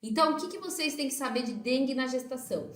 Então, o que vocês têm que saber de dengue na gestação?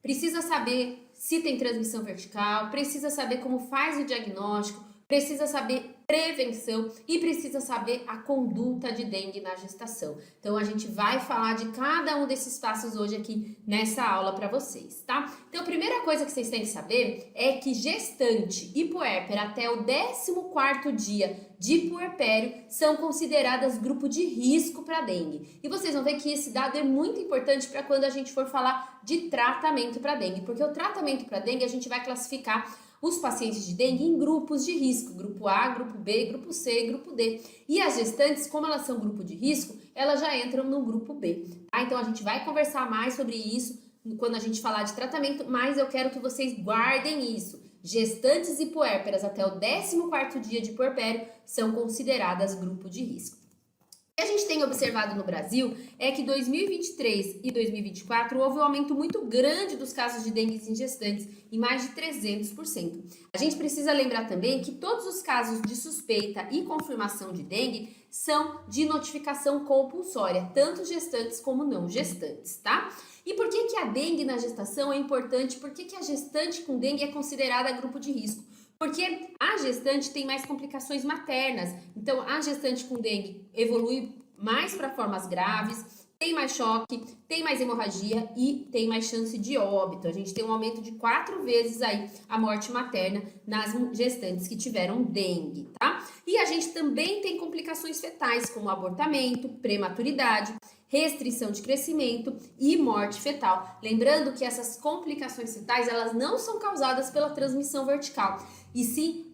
Precisa saber se tem transmissão vertical, precisa saber como faz o diagnóstico, precisa saber prevenção e precisa saber a conduta de dengue na gestação. Então, a gente vai falar de cada um desses passos hoje aqui nessa aula para vocês, tá? Então, a primeira coisa que vocês têm que saber é que gestante e puérpera até o 14º dia de puerpério são consideradas grupo de risco para dengue. E vocês vão ver que esse dado é muito importante para quando a gente for falar de tratamento para dengue, porque o tratamento para dengue a gente vai classificar os pacientes de dengue em grupos de risco, grupo A, grupo B, grupo C, grupo D. E as gestantes, como elas são grupo de risco, elas já entram no grupo B, tá? Então a gente vai conversar mais sobre isso quando a gente falar de tratamento, mas eu quero que vocês guardem isso. Gestantes e puérperas até o 14º dia de puerpério são consideradas grupo de risco. O que a gente tem observado no Brasil é que 2023 e 2024 houve um aumento muito grande dos casos de dengue em gestantes, em mais de 300%. A gente precisa lembrar também que todos os casos de suspeita e confirmação de dengue são de notificação compulsória, tanto gestantes como não gestantes, tá? E por que a dengue na gestação é importante? Por que a gestante com dengue é considerada grupo de risco? Porque a gestante tem mais complicações maternas, então a gestante com dengue evolui mais para formas graves, tem mais choque, tem mais hemorragia e tem mais chance de óbito. A gente tem um aumento de 4 vezes aí a morte materna nas gestantes que tiveram dengue, tá? E a gente também tem complicações fetais, como abortamento, prematuridade, restrição de crescimento e morte fetal. Lembrando que essas complicações fetais, elas não são causadas pela transmissão vertical, e sim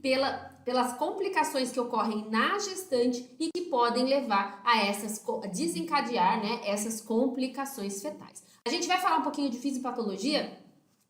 pelas complicações que ocorrem na gestante e que podem levar a desencadear, né, essas complicações fetais. A gente vai falar um pouquinho de fisiopatologia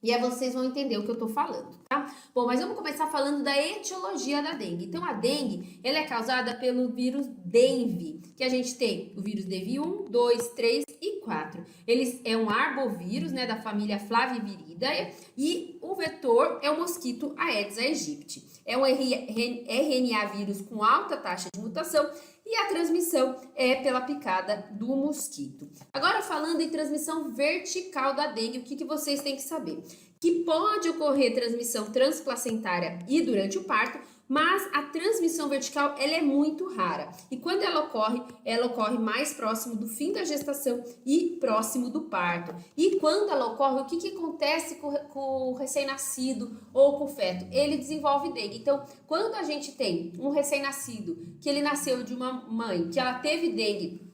e aí vocês vão entender o que eu tô falando, tá? Bom, mas vamos começar falando da etiologia da dengue. Então, a dengue, ela é causada pelo vírus dengue, que a gente tem o vírus DV1, 2, 3 e 4. Ele é um arbovírus, né, da família Flaviviridae, e o vetor é o mosquito Aedes aegypti. É um RNA vírus com alta taxa de mutação e a transmissão é pela picada do mosquito. Agora, falando em transmissão vertical da dengue, o que vocês têm que saber? Que pode ocorrer transmissão transplacentária e durante o parto, mas a transmissão vertical ela é muito rara. E quando ela ocorre mais próximo do fim da gestação e próximo do parto. E quando ela ocorre, o que acontece com o recém-nascido ou com o feto? Ele desenvolve dengue. Então, quando a gente tem um recém-nascido que ele nasceu de uma mãe que ela teve dengue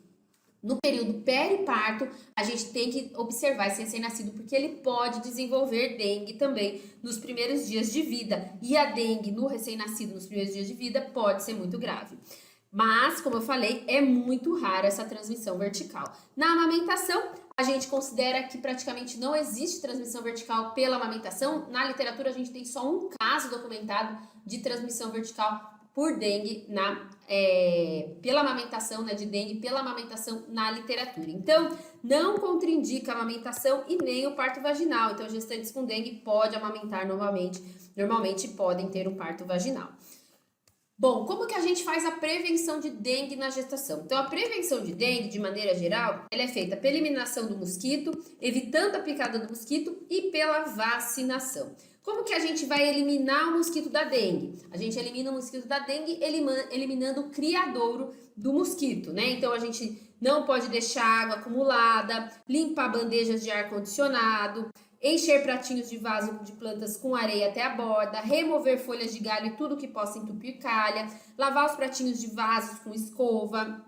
no período periparto, a gente tem que observar esse recém-nascido porque ele pode desenvolver dengue também nos primeiros dias de vida. E a dengue no recém-nascido nos primeiros dias de vida pode ser muito grave. Mas, como eu falei, é muito rara essa transmissão vertical. Na amamentação, a gente considera que praticamente não existe transmissão vertical pela amamentação. Na literatura, a gente tem só um caso documentado de transmissão vertical por dengue pela amamentação, né, de dengue pela amamentação na literatura. Então, não contraindica a amamentação e nem o parto vaginal. Então, gestantes com dengue podem amamentar normalmente podem ter um parto vaginal. Bom, como que a gente faz a prevenção de dengue na gestação? Então, a prevenção de dengue, de maneira geral, ela é feita pela eliminação do mosquito, evitando a picada do mosquito e pela vacinação. Como que a gente vai eliminar o mosquito da dengue? A gente elimina o mosquito da dengue eliminando o criadouro do mosquito, né? Então, a gente não pode deixar água acumulada, limpar bandejas de ar-condicionado, encher pratinhos de vaso de plantas com areia até a borda, remover folhas de galho e tudo que possa entupir calha, lavar os pratinhos de vasos com escova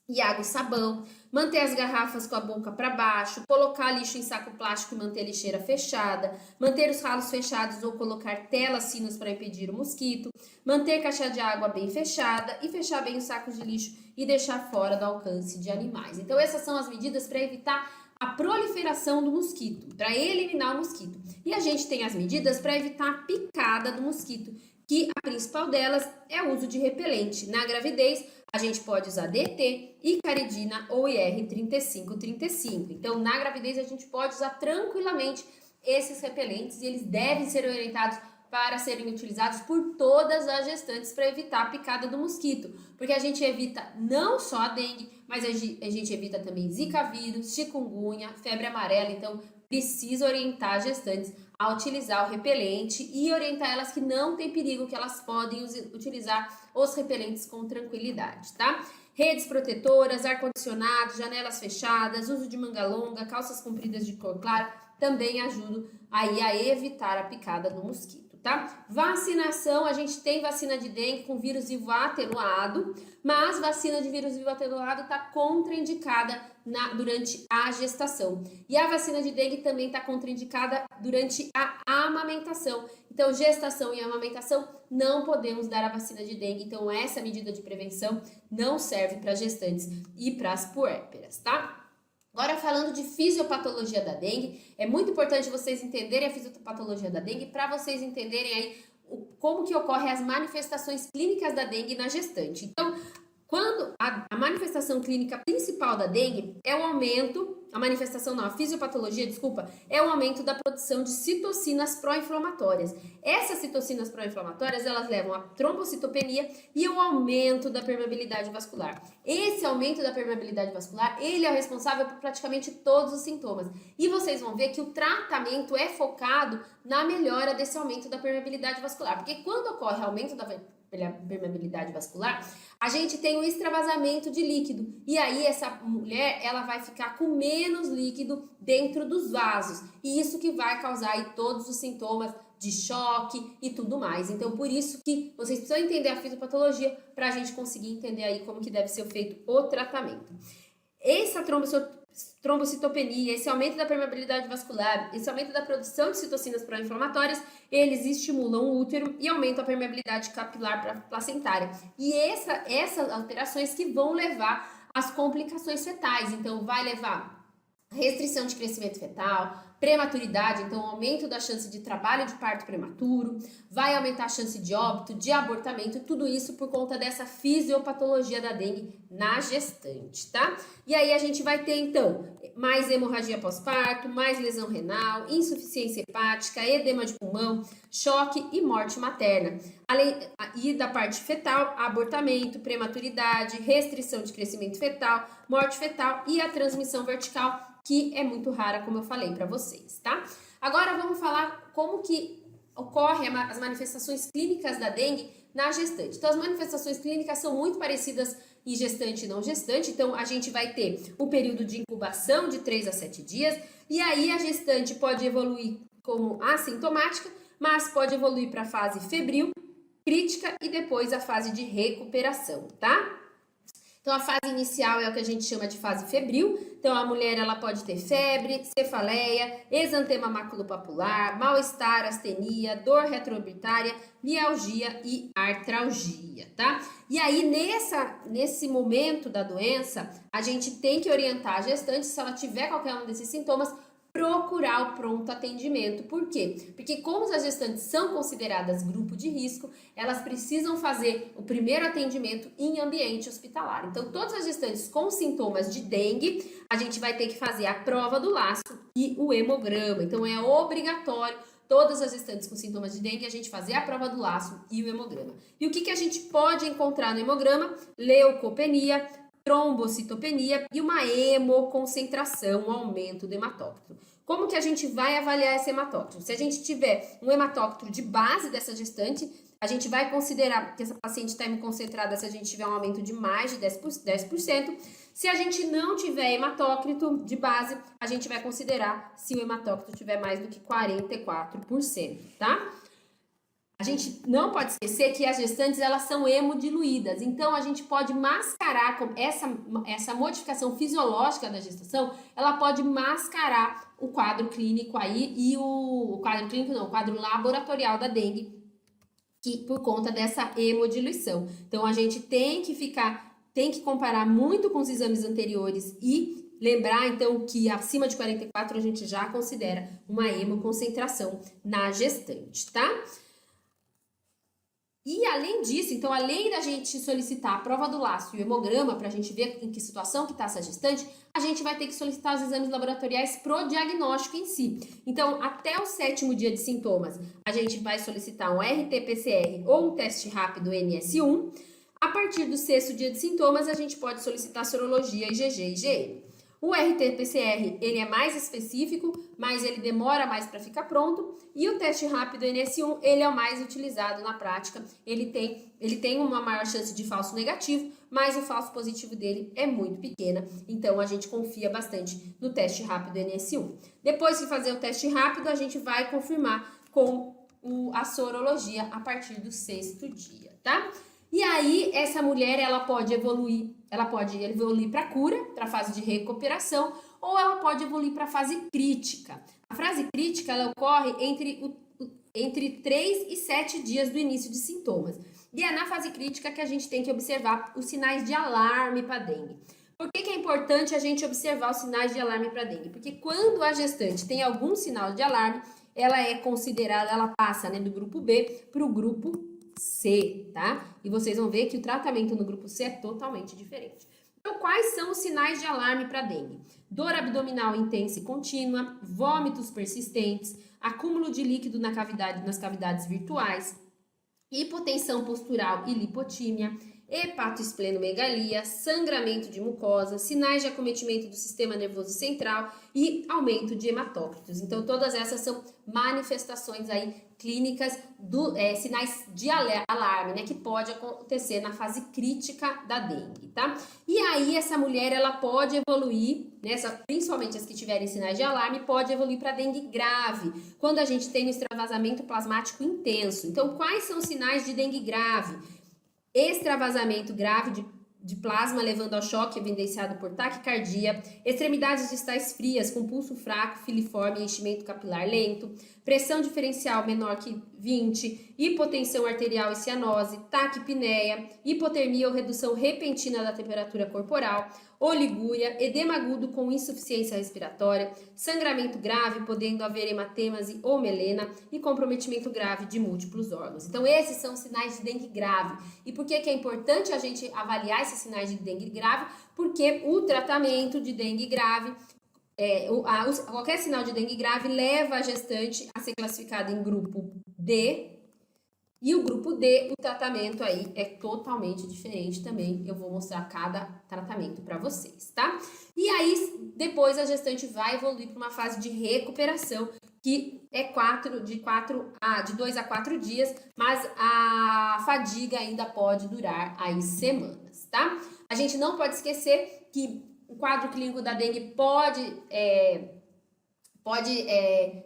e água e sabão, manter as garrafas com a boca para baixo, colocar lixo em saco plástico e manter a lixeira fechada, manter os ralos fechados ou colocar telas finas para impedir o mosquito, manter caixa de água bem fechada e fechar bem os sacos de lixo e deixar fora do alcance de animais. Então, essas são as medidas para evitar a proliferação do mosquito, para eliminar o mosquito. E a gente tem as medidas para evitar a picada do mosquito, que a principal delas é o uso de repelente. Na gravidez, a gente pode usar DT, icaridina ou IR3535. Então, na gravidez, a gente pode usar tranquilamente esses repelentes e eles devem ser orientados para serem utilizados por todas as gestantes para evitar a picada do mosquito, porque a gente evita não só a dengue, mas a gente evita também zika vírus, chikungunya, febre amarela, então precisa orientar as gestantes a utilizar o repelente e orientar elas que não tem perigo, que elas podem utilizar os repelentes com tranquilidade, tá? Redes protetoras, ar-condicionado, janelas fechadas, uso de manga longa, calças compridas de cor clara, também ajudam aí a evitar a picada do mosquito, tá? Vacinação, a gente tem vacina de dengue com vírus vivo atenuado, mas vacina de vírus vivo atenuado está contraindicada durante a gestação. E a vacina de dengue também está contraindicada durante a amamentação. Então, gestação e amamentação, não podemos dar a vacina de dengue. Então, essa medida de prevenção não serve para gestantes e para as puérperas, tá? Agora, falando de fisiopatologia da dengue, é muito importante vocês entenderem a fisiopatologia da dengue para vocês entenderem aí como que ocorrem as manifestações clínicas da dengue na gestante. Então, quando a manifestação clínica principal da dengue é o aumento, a fisiopatologia, desculpa, é o aumento da produção de citocinas pró-inflamatórias. Essas citocinas pró-inflamatórias, elas levam à trombocitopenia e ao aumento da permeabilidade vascular. Esse aumento da permeabilidade vascular, ele é o responsável por praticamente todos os sintomas. E vocês vão ver que o tratamento é focado na melhora desse aumento da permeabilidade vascular. Porque quando ocorre aumento da permeabilidade vascular, a gente tem um extravasamento de líquido e aí essa mulher ela vai ficar com menos líquido dentro dos vasos e isso que vai causar aí todos os sintomas de choque e tudo mais. Então, por isso que vocês precisam entender a fisiopatologia para a gente conseguir entender aí como que deve ser feito o tratamento. Essa trombocitopenia, esse aumento da permeabilidade vascular, esse aumento da produção de citocinas pró-inflamatórias, eles estimulam o útero e aumentam a permeabilidade capilar placentária. E essas alterações que vão levar às complicações fetais. Então, vai levar restrição de crescimento fetal, prematuridade, então aumento da chance de trabalho de parto prematuro, vai aumentar a chance de óbito, de abortamento, tudo isso por conta dessa fisiopatologia da dengue na gestante, tá? E aí a gente vai ter então mais hemorragia pós-parto, mais lesão renal, insuficiência hepática, edema de pulmão, choque e morte materna. Além e da parte fetal, abortamento, prematuridade, restrição de crescimento fetal, morte fetal e a transmissão vertical, que é muito rara, como eu falei para vocês, tá? Agora vamos falar como que ocorrem as manifestações clínicas da dengue na gestante. Então, as manifestações clínicas são muito parecidas em gestante e não gestante. Então, a gente vai ter o período de incubação de 3 a 7 dias, e aí a gestante pode evoluir como assintomática, mas pode evoluir para a fase febril, crítica e depois a fase de recuperação, tá? Então, a fase inicial é o que a gente chama de fase febril. Então, a mulher ela pode ter febre, cefaleia, exantema maculopapular, mal-estar, astenia, dor retroorbitária, mialgia e artralgia, tá? E aí, nesse momento da doença, a gente tem que orientar a gestante, se ela tiver qualquer um desses sintomas, procurar o pronto atendimento. Por quê? Porque como as gestantes são consideradas grupo de risco, elas precisam fazer o primeiro atendimento em ambiente hospitalar. Então, todas as gestantes com sintomas de dengue, a gente vai ter que fazer a prova do laço e o hemograma. Então, é obrigatório todas as gestantes com sintomas de dengue a gente fazer a prova do laço e o hemograma. E o que a gente pode encontrar no hemograma? Leucopenia, trombocitopenia e uma hemoconcentração, um aumento do hematócrito. Como que a gente vai avaliar esse hematócrito? Se a gente tiver um hematócrito de base dessa gestante, a gente vai considerar que essa paciente está hemoconcentrada se a gente tiver um aumento de mais de 10%. Se a gente não tiver hematócrito de base, a gente vai considerar se o hematócrito tiver mais do que 44%, tá? A gente não pode esquecer que as gestantes elas são hemodiluídas, então a gente pode mascarar com essa modificação fisiológica da gestação, ela pode mascarar o quadro clínico aí e o quadro laboratorial da dengue, que por conta dessa hemodiluição. Então a gente tem que comparar muito com os exames anteriores e lembrar então que acima de 44 a gente já considera uma hemoconcentração na gestante, tá? E além disso, então, além da gente solicitar a prova do laço e o hemograma para a gente ver em que situação que está essa gestante, a gente vai ter que solicitar os exames laboratoriais pro diagnóstico em si. Então, até o 7º dia de sintomas, a gente vai solicitar um RT-PCR ou um teste rápido NS1. A partir do 6º dia de sintomas, a gente pode solicitar sorologia IgG e IgM. O RT-PCR, ele é mais específico, mas ele demora mais para ficar pronto. E o teste rápido NS1, ele é o mais utilizado na prática. Ele tem uma maior chance de falso negativo, mas o falso positivo dele é muito pequena. Então, a gente confia bastante no teste rápido NS1. Depois de fazer o teste rápido, a gente vai confirmar com a sorologia a partir do 6º dia, tá? E aí, essa mulher, ela pode evoluir para cura, para a fase de recuperação, ou ela pode evoluir para a fase crítica. A fase crítica, ela ocorre entre 3 e 7 dias do início de sintomas. E é na fase crítica que a gente tem que observar os sinais de alarme para dengue. Por que é importante a gente observar os sinais de alarme para dengue? Porque quando a gestante tem algum sinal de alarme, ela é considerada, ela passa, né, do grupo B para o grupo C, tá? E vocês vão ver que o tratamento no grupo C é totalmente diferente. Então, quais são os sinais de alarme para dengue? Dor abdominal intensa e contínua, vômitos persistentes, acúmulo de líquido nas cavidades virtuais, hipotensão postural e lipotímia, hepatoesplenomegalia, sangramento de mucosa, sinais de acometimento do sistema nervoso central e aumento de hematócritos. Então, todas essas são manifestações aí clínicas sinais de alarme, né, que pode acontecer na fase crítica da dengue, tá? E aí, essa mulher, ela pode evoluir, né, principalmente as que tiverem sinais de alarme, pode evoluir para dengue grave, quando a gente tem um extravasamento plasmático intenso. Então, quais são os sinais de dengue grave? Extravasamento grave de plasma levando ao choque evidenciado por taquicardia, extremidades distais frias com pulso fraco, filiforme e enchimento capilar lento, pressão diferencial menor que 20, hipotensão arterial e cianose, taquipneia, hipotermia ou redução repentina da temperatura corporal, oligúria, edema agudo com insuficiência respiratória, sangramento grave, podendo haver hematêmase ou melena e comprometimento grave de múltiplos órgãos. Então, esses são os sinais de dengue grave. E por que é importante a gente avaliar esses sinais de dengue grave? Porque o tratamento de dengue grave, qualquer sinal de dengue grave leva a gestante a ser classificada em grupo D. E o grupo D, o tratamento aí é totalmente diferente também. Eu vou mostrar cada tratamento para vocês, tá? E aí, depois a gestante vai evoluir para uma fase de recuperação, que é de 2 a 4 dias, mas a fadiga ainda pode durar aí semanas, tá? A gente não pode esquecer que o quadro clínico da dengue pode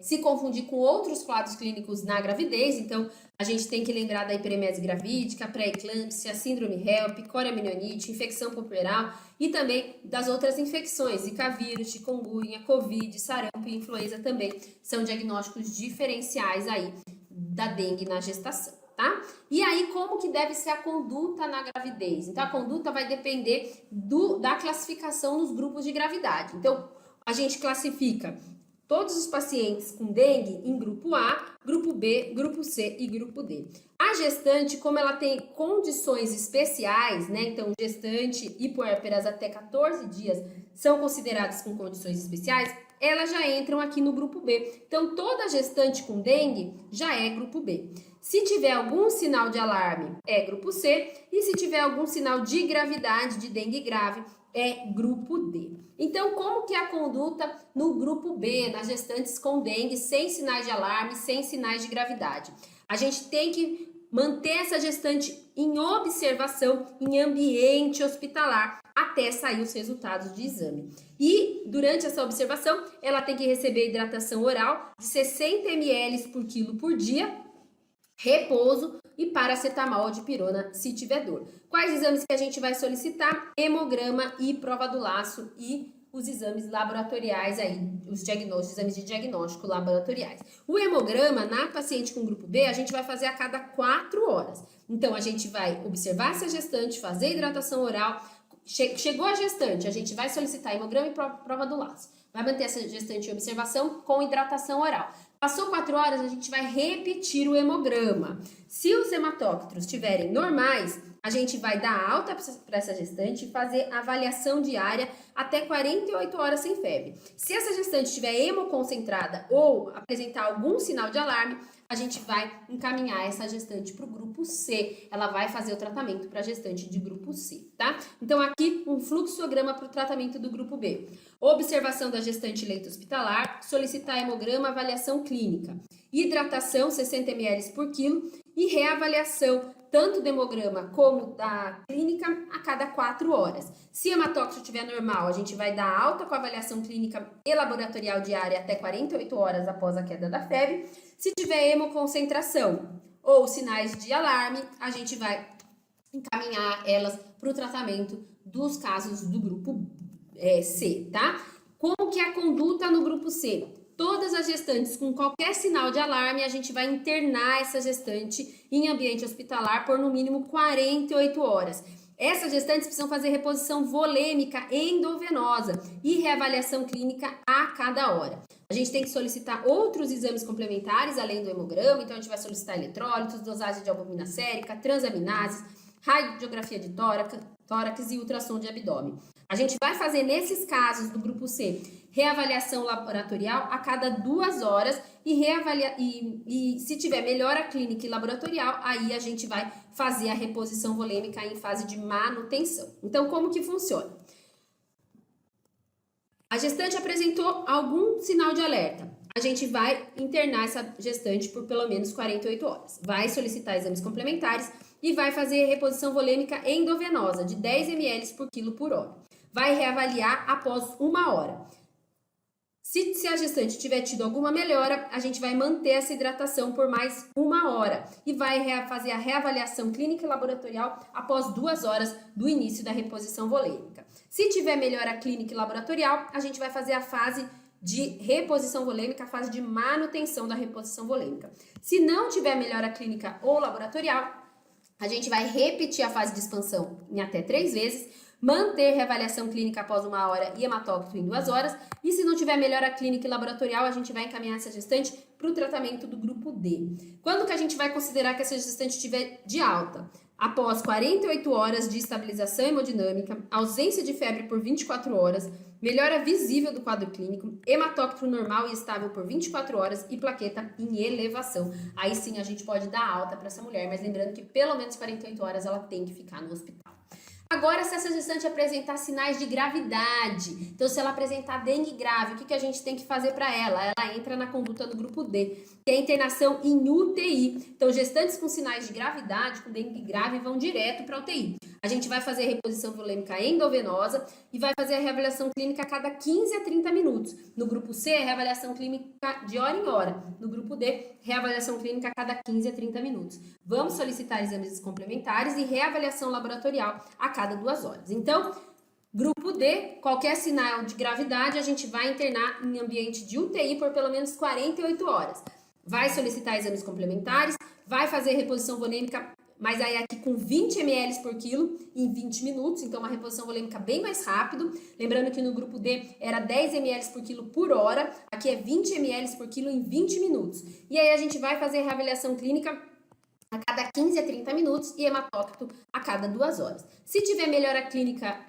se confundir com outros quadros clínicos na gravidez, então a gente tem que lembrar da hiperemese gravídica, pré-eclâmpsia, síndrome HELP, coriamnioniite, infecção puerperal e também das outras infecções, Zika vírus, chikungunya, covid, sarampo e influenza também são diagnósticos diferenciais aí da dengue na gestação, tá? E aí, como que deve ser a conduta na gravidez? Então, a conduta vai depender da classificação nos grupos de gravidade. Então, a gente classifica todos os pacientes com dengue em grupo A, grupo B, grupo C e grupo D. A gestante, como ela tem condições especiais, né? Então, gestante e puérperas até 14 dias são consideradas com condições especiais, elas já entram aqui no grupo B. Então, toda gestante com dengue já é grupo B. Se tiver algum sinal de alarme, é grupo C. E se tiver algum sinal de gravidade, de dengue grave, é grupo D. Então, como que é a conduta no grupo B, nas gestantes com dengue, sem sinais de alarme, sem sinais de gravidade? A gente tem que manter essa gestante em observação em ambiente hospitalar até sair os resultados de exame. E durante essa observação, ela tem que receber hidratação oral de 60 ml por quilo por dia, repouso e paracetamol ou dipirona se tiver dor. Quais exames que a gente vai solicitar? Hemograma e prova do laço e os exames laboratoriais aí, os exames de diagnóstico laboratoriais. O hemograma, na paciente com grupo B, a gente vai fazer a cada 4 horas. Então, a gente vai observar essa gestante, fazer hidratação oral. Chegou a gestante, a gente vai solicitar hemograma e prova do laço. Vai manter essa gestante em observação com hidratação oral. Passou 4 horas, a gente vai repetir o hemograma. Se os hematócitros estiverem normais, a gente vai dar alta para essa gestante e fazer avaliação diária até 48 horas sem febre. Se essa gestante estiver hemoconcentrada ou apresentar algum sinal de alarme, a gente vai encaminhar essa gestante para o grupo C. Ela vai fazer o tratamento para a gestante de grupo C, tá? Então, aqui um fluxograma para o tratamento do grupo B. Observação da gestante leito hospitalar, solicitar hemograma, avaliação clínica. Hidratação, 60 ml por quilo e reavaliação tanto do hemograma como da clínica a cada 4 horas. Se o hematócrito estiver normal, a gente vai dar alta com a avaliação clínica e laboratorial diária até 48 horas após a queda da febre. Se tiver hemoconcentração ou sinais de alarme, a gente vai encaminhar elas para o tratamento dos casos do grupo C, tá? Como que é a conduta no grupo C? Todas as gestantes com qualquer sinal de alarme, a gente vai internar essa gestante em ambiente hospitalar por no mínimo 48 horas. Essas gestantes precisam fazer reposição volêmica endovenosa e reavaliação clínica a cada hora. A gente tem que solicitar outros exames complementares, além do hemograma, então a gente vai solicitar eletrólitos, dosagem de albumina sérica, transaminases, radiografia de tórax e ultrassom de abdômen. A gente vai fazer, nesses casos do grupo C, reavaliação laboratorial a cada 2 horas e se tiver melhora clínica e laboratorial, aí a gente vai fazer a reposição volêmica em fase de manutenção. Então, como que funciona? A gestante apresentou algum sinal de alerta. A gente vai internar essa gestante por pelo menos 48 horas. Vai solicitar exames complementares e vai fazer reposição volêmica endovenosa de 10 ml por quilo por hora. Vai reavaliar após 1 hora. Se a gestante tiver tido alguma melhora, a gente vai manter essa hidratação por mais 1 hora e vai fazer a reavaliação clínica e laboratorial após 2 horas do início da reposição volêmica. Se tiver melhora clínica e laboratorial, a gente vai fazer a fase de reposição volêmica, a fase de manutenção da reposição volêmica. Se não tiver melhora clínica ou laboratorial, a gente vai repetir a fase de expansão em até 3 vezes, manter reavaliação clínica após 1 hora e hematócrito em 2 horas, e se não tiver melhora clínica e laboratorial, a gente vai encaminhar essa gestante para o tratamento do grupo D. Quando que a gente vai considerar que essa gestante estiver de alta? Após 48 horas de estabilização hemodinâmica, ausência de febre por 24 horas, melhora visível do quadro clínico, hematócrito normal e estável por 24 horas e plaqueta em elevação. Aí sim a gente pode dar alta para essa mulher, mas lembrando que pelo menos 48 horas ela tem que ficar no hospital. Agora, se essa gestante apresentar sinais de gravidade, então se ela apresentar dengue grave, o que a gente tem que fazer para ela? Ela entra na conduta do grupo D, que é a internação em UTI. Então, gestantes com sinais de gravidade, com dengue grave, vão direto para UTI. A gente vai fazer a reposição volêmica endovenosa e vai fazer a reavaliação clínica a cada 15 a 30 minutos. No grupo C, reavaliação clínica de hora em hora. No grupo D, reavaliação clínica a cada 15 a 30 minutos. Vamos solicitar exames complementares e reavaliação laboratorial a cada 2 horas. Então, grupo D, qualquer sinal de gravidade, a gente vai internar em ambiente de UTI por pelo menos 48 horas. Vai solicitar exames complementares, vai fazer reposição volêmica, mas aí aqui com 20 ml por quilo em 20 minutos, então uma reposição volêmica bem mais rápido. Lembrando que no grupo D era 10 ml por quilo por hora, aqui é 20 ml por quilo em 20 minutos. E aí a gente vai fazer reavaliação clínica a cada 15 a 30 minutos e hematócrito a cada 2 horas. Se tiver melhora clínica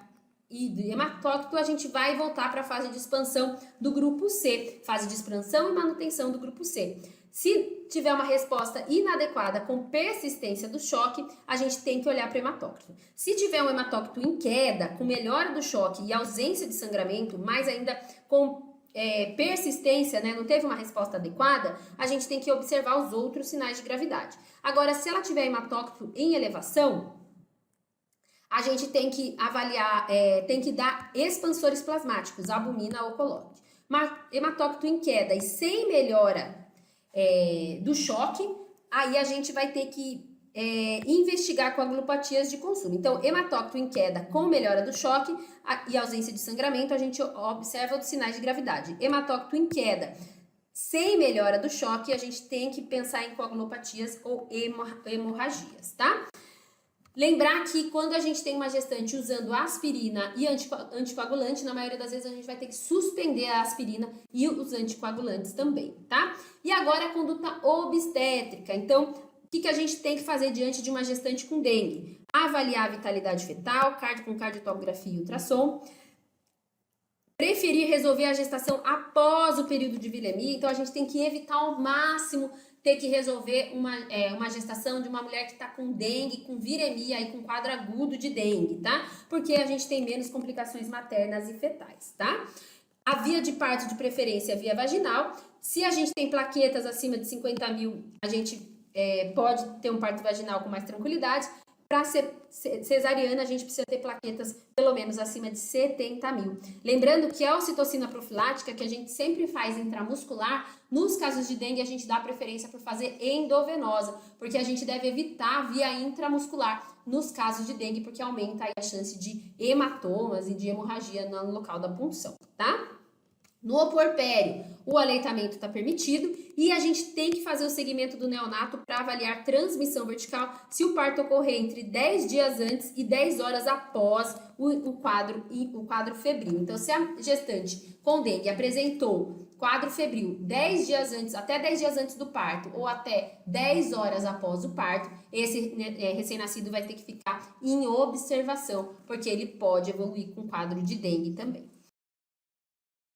e de hematócrito, a gente vai voltar para a fase de expansão do grupo C, fase de expansão e manutenção do grupo C. Se tiver uma resposta inadequada com persistência do choque, a gente tem que olhar para o hematócrito. Se tiver um hematócrito em queda, com melhora do choque e ausência de sangramento, mas ainda com persistência, né, não teve uma resposta adequada, a gente tem que observar os outros sinais de gravidade. Agora, se ela tiver hematócrito em elevação, a gente tem que avaliar, tem que dar expansores plasmáticos, albumina ou colóide. Hematócrito em queda e sem melhora do choque, aí a gente vai ter que investigar coagulopatias de consumo. Então, hematócrito em queda com melhora do choque e ausência de sangramento, a gente observa os sinais de gravidade. Hematócrito em queda sem melhora do choque, a gente tem que pensar em coagulopatias ou hemorragias, tá? Lembrar que quando a gente tem uma gestante usando aspirina e anticoagulante, na maioria das vezes a gente vai ter que suspender a aspirina e os anticoagulantes também, tá? E agora a conduta obstétrica. Então, o que a gente tem que fazer diante de uma gestante com dengue? Avaliar a vitalidade fetal, com cardiotomografia e ultrassom. Preferir resolver a gestação após o período de vilemia. Então, a gente tem que evitar ao máximo ter que resolver uma gestação de uma mulher que está com dengue, com viremia e com quadro agudo de dengue, tá? Porque a gente tem menos complicações maternas e fetais, tá? A via de parto de preferência é via vaginal. Se a gente tem plaquetas acima de 50 mil, a gente pode ter um parto vaginal com mais tranquilidade. Para cesariana, a gente precisa ter plaquetas pelo menos acima de 70 mil. Lembrando que a ocitocina profilática, que a gente sempre faz intramuscular, nos casos de dengue a gente dá preferência por fazer endovenosa, porque a gente deve evitar via intramuscular nos casos de dengue, porque aumenta aí a chance de hematomas e de hemorragia no local da punção, tá? No puerpério, o aleitamento está permitido e a gente tem que fazer o segmento do neonato para avaliar transmissão vertical se o parto ocorrer entre 10 dias antes e 10 horas após o quadro febril. Então, se a gestante com dengue apresentou quadro febril 10 dias antes, até 10 dias antes do parto ou até 10 horas após o parto, esse recém-nascido vai ter que ficar em observação, porque ele pode evoluir com quadro de dengue também.